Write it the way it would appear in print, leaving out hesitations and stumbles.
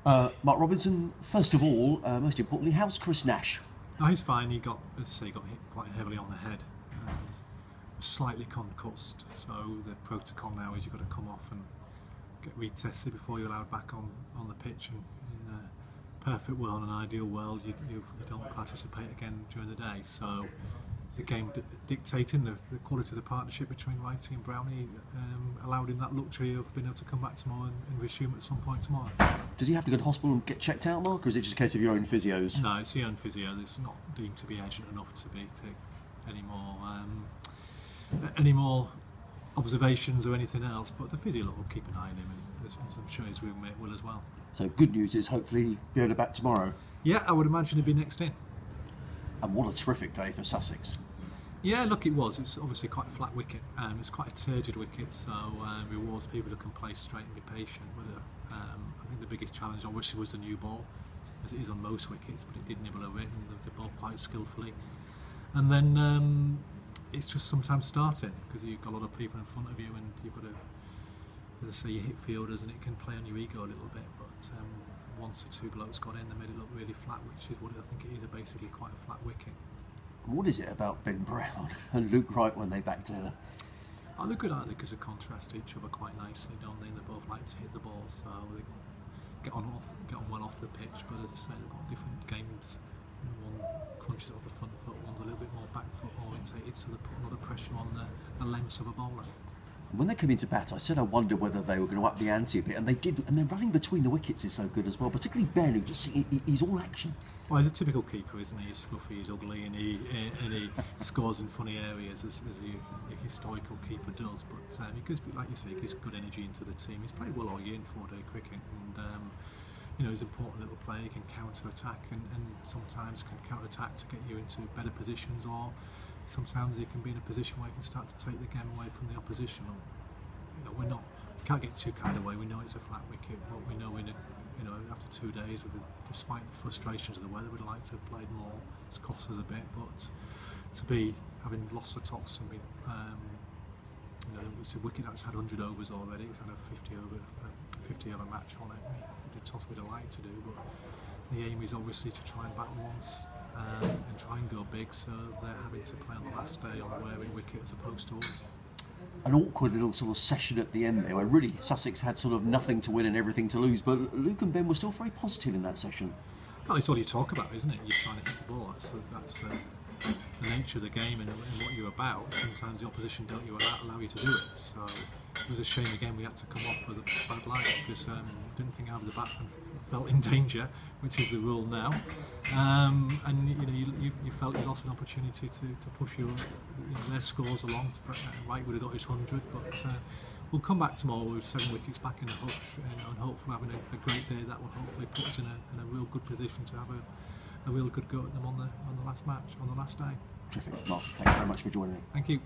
Mark Robinson, first of all, most importantly, how's Chris Nash? No, he's fine. He got, as I say, got hit quite heavily on the head, and slightly concussed. So the protocol now is you've got to come off and get retested before you're allowed back on the pitch. And in a perfect world, an ideal world, you don't participate again during the day. So the game dictating the quality of the partnership between Wright and Brownie allowed him that luxury of being able to come back tomorrow and resume at some point tomorrow. Does he have to go to hospital and get checked out, Mark, or is it just a case of your own physios? No, it's the own physio. It's not deemed to be urgent enough to any more observations or anything else, but the physio will keep an eye on him, and I'm sure his roommate will as well. So good news is hopefully he'll be able to back tomorrow. Yeah, I would imagine he'd be next in. And what a terrific day for Sussex. Yeah, look, it was. It's obviously quite a flat wicket. It's quite a turgid wicket, so rewards people who can play straight and be patient. But I think the biggest challenge obviously was the new ball, as it is on most wickets, but it did nibble away and the ball quite skillfully. And then it's just sometimes starting, because you've got a lot of people in front of you, and you've got to, as I say, you hit fielders, and it can play on your ego a little bit. But once the two blokes got in, they made it look really flat, which is what I think it is, basically quite a flat wicket. What is it about Ben Brown and Luke Wright when they back together? Oh, they're good, aren't they? Because they contrast each other quite nicely, don't they? And they both like to hit the ball, so they get on well off the pitch. But as I say, they've got different games. One crunches off the front foot, one's a little bit more back foot orientated, so they put a lot of pressure on the lengths of a bowler. When they came into bat, I said I wondered whether they were going to up the ante a bit, and they did. And their running between the wickets is so good as well, particularly Ben, who just he's all action. Well, he's a typical keeper, isn't he? He's fluffy, he's ugly, and he scores in funny areas, as a historical keeper does. But he gives, like you say, he gives good energy into the team. He's played well all year in four-day cricket, and you know, he's an important little player. He can counter-attack, and sometimes can counter-attack to get you into better positions, or sometimes he can be in a position where he can start to take the game away from the opposition. You know, we can't get too carried away. We know it's a flat wicket, but we know after 2 days, despite the frustrations of the weather, we'd like to have played more. It's cost us a bit, but to be having lost the toss and it's a wicket that's had 100 overs already. It's had a 50 over match on it. The toss we'd have liked to do, but the aim is obviously to try and bat once and try and go big. So they're having to play on the last day on a wearing wicket as opposed to us. An awkward little sort of session at the end there, where really Sussex had sort of nothing to win and everything to lose, but Luke and Ben were still very positive in that session. Well, it's all you talk about, isn't it? You're trying to hit the ball. That's the nature of the game and what you're about. Sometimes the opposition don't allow you to do it. So it was a shame again we had to come off with a bad light, because I didn't think either the batsman felt in danger, which is the rule now. And you felt you lost an opportunity to push their scores along. Wright would have got his 100, but we'll come back tomorrow with 7 wickets back in the hutch, and hopefully having a great day that will hopefully put us in a real good position to have a real good go at them on the last match, on the last day. Terrific. Mark, thanks very much for joining me. Thank you.